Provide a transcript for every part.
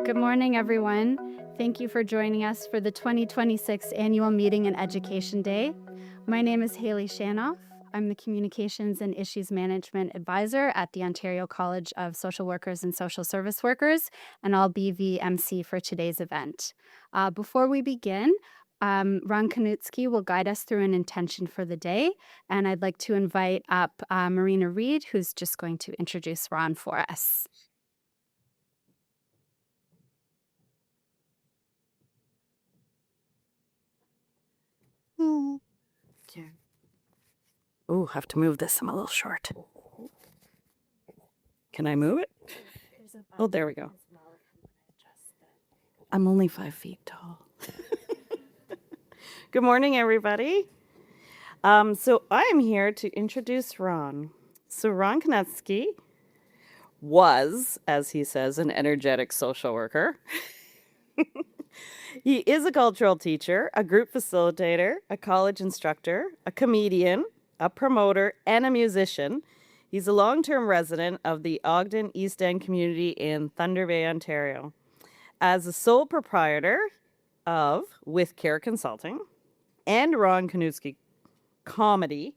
Good morning, everyone. Thank you for joining us for the 2026 Annual Meeting and Education Day. My name is Haley Shanoff. I'm the Communications and Issues Management Advisor at the Ontario College of Social Workers and Social Service Workers, and I'll be the MC for today's event. Before we begin, Ron Kanutsky will guide us through an intention for the day, and I'd like to invite up Marina Reed, who's just going to introduce Ron for us. Oh, have to move this. I'm a little short. Can I move it? Oh, there we go. I'm only 5 feet tall. Good morning, everybody. So I am here to introduce Ron. So Ron Kanutsky was, as he says, an energetic social worker. He is a cultural teacher, a group facilitator, a college instructor, a comedian, a promoter, and a musician. He's a long-term resident of the Ogden East End community in Thunder Bay, Ontario. As the sole proprietor of With Care Consulting and Ron Kanutsky Comedy,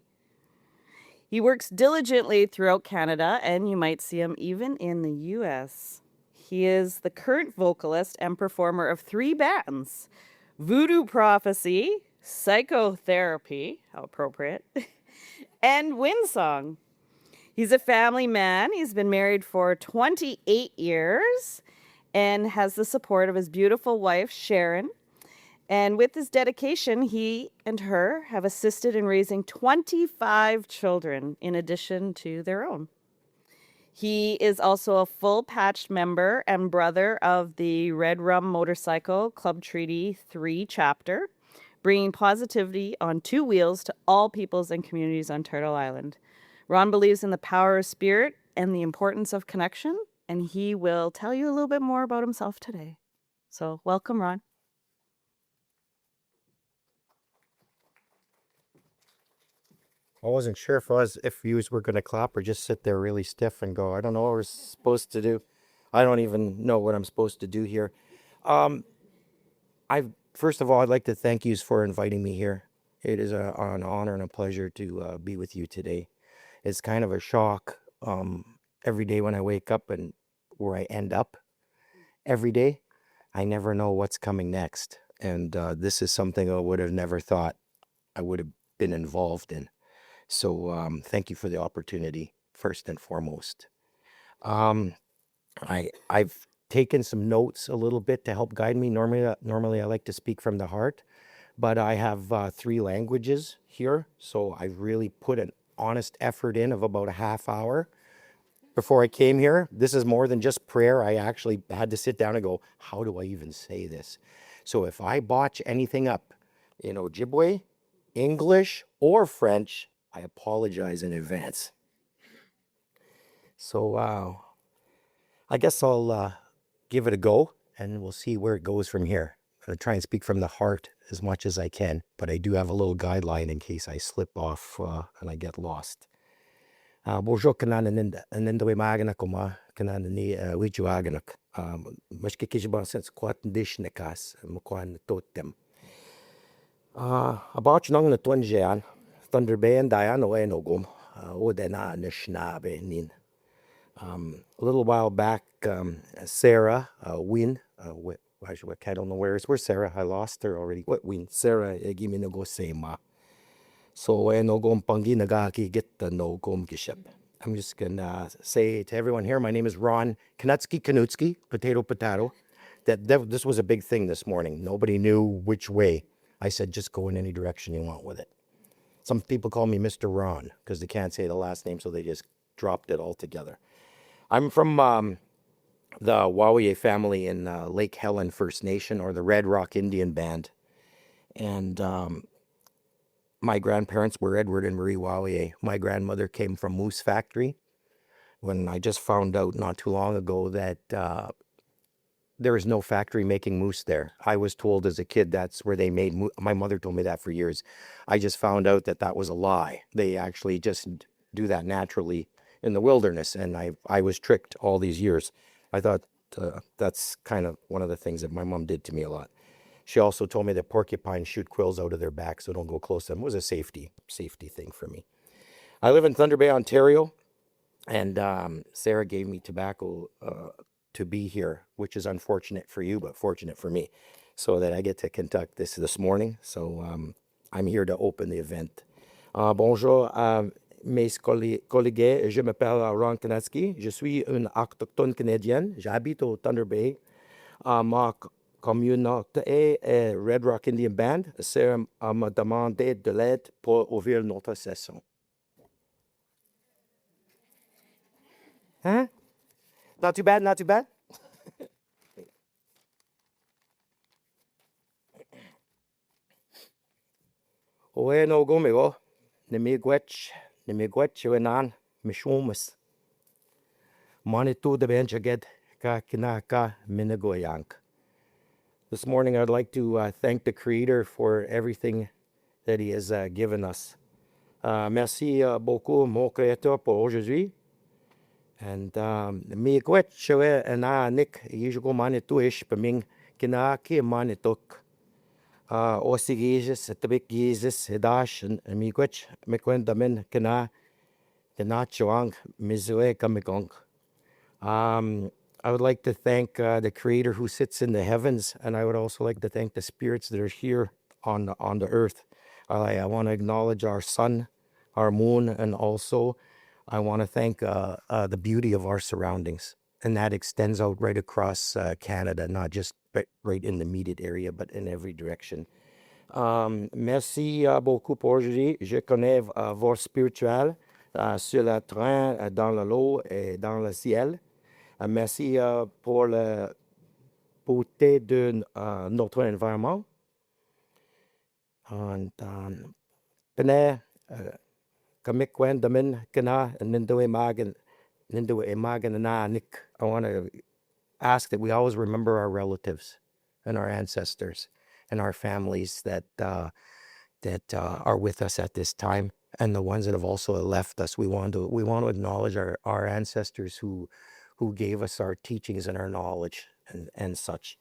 he works diligently throughout Canada, and you might see him even in the U.S. He is the current vocalist and performer of 3 bands, Voodoo Prophecy, Psychotherapy, how appropriate, and Windsong. He's a family man. He's been married for 28 years and has the support of his beautiful wife, Sharon. And with his dedication, he and her have assisted in raising 25 children in addition to their own. He is also a full patched member and brother of the Red Rum Motorcycle Club Treaty 3 chapter, bringing positivity on 2 wheels to all peoples and communities on Turtle Island. Ron believes in the power of spirit and the importance of connection, and he will tell you a little bit more about himself today. So welcome, Ron. I wasn't sure if you were going to clap or just sit there really stiff and go, I don't know what we're supposed to do. I don't even know what I'm supposed to do here. First of all, I'd like to thank you for inviting me here. It is an honor and a pleasure to be with you today. It's kind of a shock every day when I wake up and where I end up every day. I never know what's coming next. And this is something I would have never thought I would have been involved in. So thank you for the opportunity, first and foremost. I've taken some notes a little bit to help guide me. Normally I like to speak from the heart, but I have 3 languages here. So I've really put an honest effort in of about a half hour before I came here. This is more than just prayer. I actually had to sit down and go, how do I even say this? So if I botch anything up in Ojibwe, English, or French, I apologize in advance. So I guess I'll give it a go and we'll see where it goes from here. I'm going to try and speak from the heart as much as I can, but I do have a little guideline in case I slip off and I get lost. Bonjour kanana nenda we magana kuma kanana ni wiju aganak. Mashke kijiban sense kwat dishnekas mukwan totem. About nong na tuanjean Thunder Bay and Diana Enogum, Odena Nishnabe Nin. A little while back, Sarah Win, I don't know where's Sarah? I lost her already. What Win? Sarah Giminogo Sema. So Enogum Pangi Nagaki get the no gom giship. I'm just gonna say to everyone here, my name is Ron Kanutsky, potato. This was a big thing this morning. Nobody knew which way. I said, just go in any direction you want with it. Some people call me Mr. Ron because they can't say the last name, so they just dropped it altogether. I'm from the Wawiye family in Lake Helen First Nation, or the Red Rock Indian Band. And my grandparents were Edward and Marie Wawiye. My grandmother came from Moose Factory. When I just found out not too long ago that there is no factory making moose there. I was told as a kid that's where they made moose. My mother told me that for years. I just found out that was a lie. They actually just do that naturally in the wilderness, and I was tricked all these years. I thought that's kind of one of the things that my mom did to me a lot. She also told me that porcupines shoot quills out of their back, so don't go close to them. It was a safety thing for me. I live in Thunder Bay, Ontario, and Sarah gave me tobacco to be here, which is unfortunate for you, but fortunate for me, so that I get to conduct this morning. So I'm here to open the event. Bonjour à mes collègues, je m'appelle Ron Kanatsky, je suis une autochtone canadienne, j'habite au Thunder Bay. Ma communauté est Red Rock Indian Band. Sarah m'a demandé de l'aide pour ouvrir notre session. Huh? Not too bad, not too bad. Oe no gomigo, ne miigwech wenan, mishumus. Manitou de benjaged, ka kinaka minagoyank. This morning, I'd like to thank the Creator for everything that He has given us. Merci beaucoup, mon Créateur, pour aujourd'hui. And miigwech chewe ena nik yijugo manitou ish paming kinaki manituk. Osigizis, tabikizis, hidash, and miigwech mekwendamin kina choang mizue kamigong. I would like to thank the Creator who sits in the heavens, and I would also like to thank the spirits that are here on the earth. I want to acknowledge our sun, our moon, and also I want to thank the beauty of our surroundings. And that extends out right across Canada, not just right in the immediate area, but in every direction. Merci beaucoup pour aujourd'hui. Je connais vos spirituels sur le train, dans l'eau et dans le ciel. Merci pour la beauté de notre environnement. And pene kamikwen damin kana nindu emagan na nik. I want to ask that we always remember our relatives and our ancestors and our families that are with us at this time, and the ones that have also left us. We want to acknowledge our ancestors who gave us our teachings and our knowledge and such.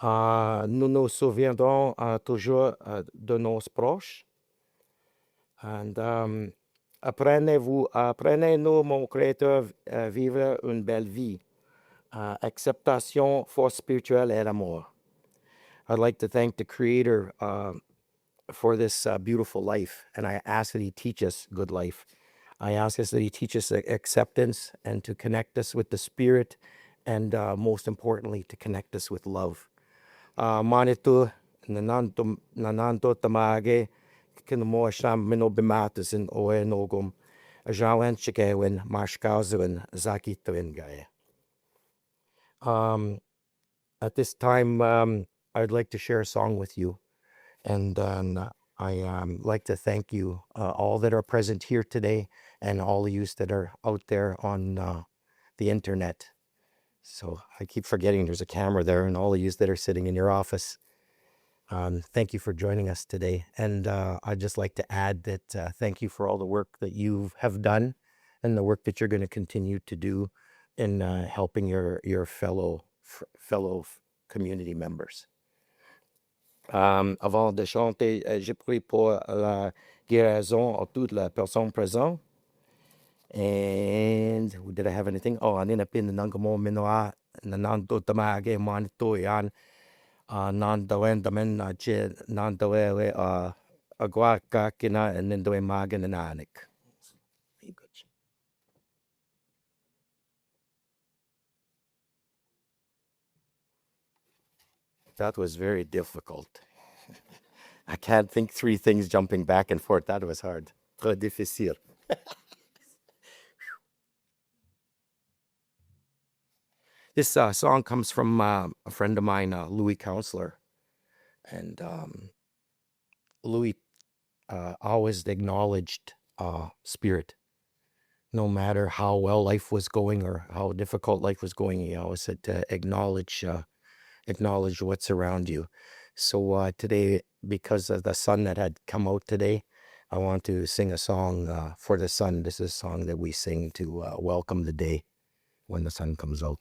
Nous nous souviendrons toujours de nos proches. And apprenez-nous, mon Créateur, vivre une belle vie. Acceptation, force spirituelle et l'amour. I'd like to thank the Creator for this beautiful life, and I ask that He teach us good life. I ask us that He teach us acceptance and to connect us with the Spirit, and most importantly, to connect us with love. Manitou nananto tamage kinamo sham mino bimatas in oe nogum jawen chikewin marshkauzuin zakitwin gae. At this time, I'd like to share a song with you, and I like to thank you, all that are present here today, and all of you that are out there on the internet. So I keep forgetting there's a camera there, and all of you that are sitting in your office. Thank you for joining us today, and I'd just like to add that thank you for all the work that you have done, and the work that you're going to continue to do in helping your fellow community members. Avant de chanter, j'ai pris pour la guérison à toute la personne présente. And did I have anything? Oh, anina pin nangamo minoa nanando tamage manito yan nandawen damen na che nandawe agwa kakina and nindoe magan and anik. That was very difficult. I can't think three things jumping back and forth. That was hard. Très difficile. This song comes from a friend of mine, Louis Counselor. And Louis always acknowledged spirit. No matter how well life was going or how difficult life was going, he always said to acknowledge what's around you. So today, because of the sun that had come out today, I want to sing a song for the sun. This is a song that we sing to welcome the day when the sun comes out.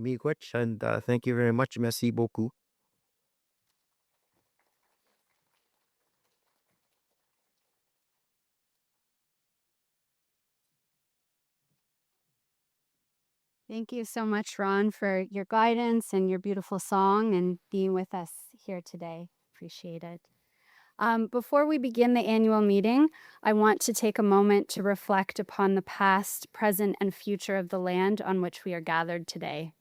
Miigwech, and thank you very much. Merci beaucoup. Thank you so much, Ron, for your guidance and your beautiful song and being with us here today. Appreciate it. Before we begin the annual meeting, I want to take a moment to reflect upon the past, present, and future of the land on which we are gathered today.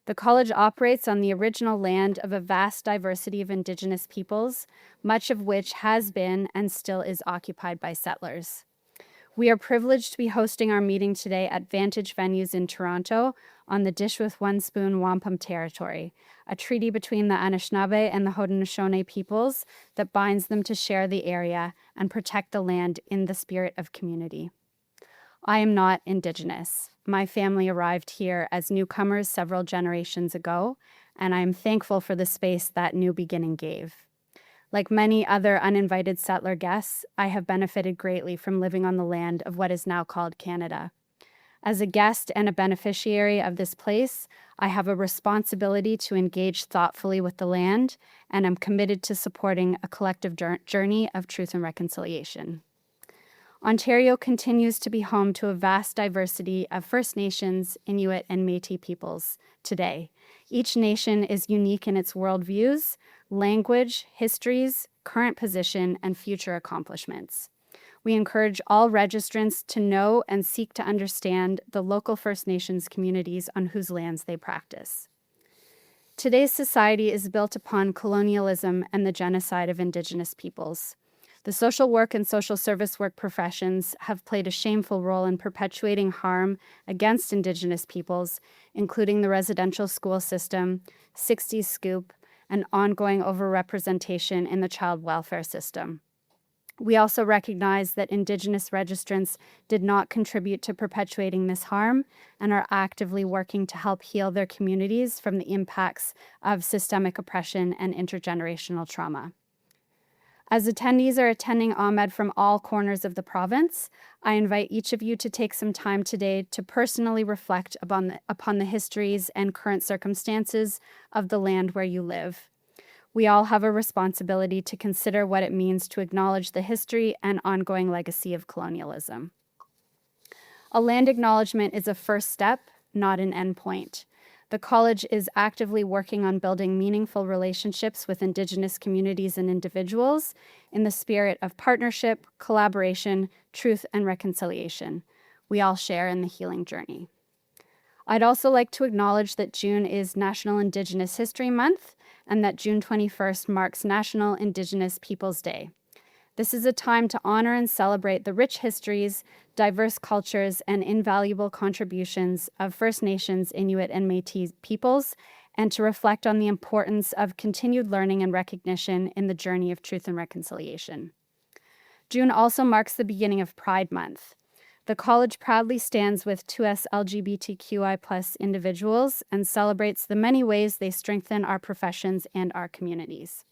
The college operates on the original land of a vast diversity of Indigenous peoples, much of which has been and still is occupied by settlers. We are privileged to be hosting our meeting today at Vantage Venues in Toronto on the Dish with One Spoon Wampum territory, a treaty between the Anishinaabe and the Haudenosaunee peoples that binds them to share the area and protect the land in the spirit of community. I am not Indigenous. My family arrived here as newcomers several generations ago, and I am thankful for the space that new beginning gave. Like many other uninvited settler guests, I have benefited greatly from living on the land of what is now called Canada. As a guest and a beneficiary of this place, I have a responsibility to engage thoughtfully with the land, and am committed to supporting a collective journey of truth and reconciliation. Ontario continues to be home to a vast diversity of First Nations, Inuit, and Métis peoples today. Each nation is unique in its worldviews, language, histories, current position, and future accomplishments. We encourage all registrants to know and seek to understand the local First Nations communities on whose lands they practice. Today's society is built upon colonialism and the genocide of Indigenous peoples. The social work and social service work professions have played a shameful role in perpetuating harm against Indigenous peoples, including the residential school system, 60s Scoop, and ongoing overrepresentation in the child welfare system. We also recognize that Indigenous registrants did not contribute to perpetuating this harm and are actively working to help heal their communities from the impacts of systemic oppression and intergenerational trauma. As attendees are attending AHMED from all corners of the province, I invite each of you to take some time today to personally reflect upon the histories and current circumstances of the land where you live. We all have a responsibility to consider what it means to acknowledge the history and ongoing legacy of colonialism. A land acknowledgement is a first step, not an endpoint. The college is actively working on building meaningful relationships with Indigenous communities and individuals in the spirit of partnership, collaboration, truth, and reconciliation. We all share in the healing journey. I'd also like to acknowledge that June is National Indigenous History Month and that June 21st marks National Indigenous Peoples Day. This is a time to honor and celebrate the rich histories, diverse cultures, and invaluable contributions of First Nations, Inuit, and Métis peoples, and to reflect on the importance of continued learning and recognition in the journey of truth and reconciliation. June also marks the beginning of Pride Month. The college proudly stands with 2S LGBTQI+ individuals and celebrates the many ways they strengthen our professions and our communities.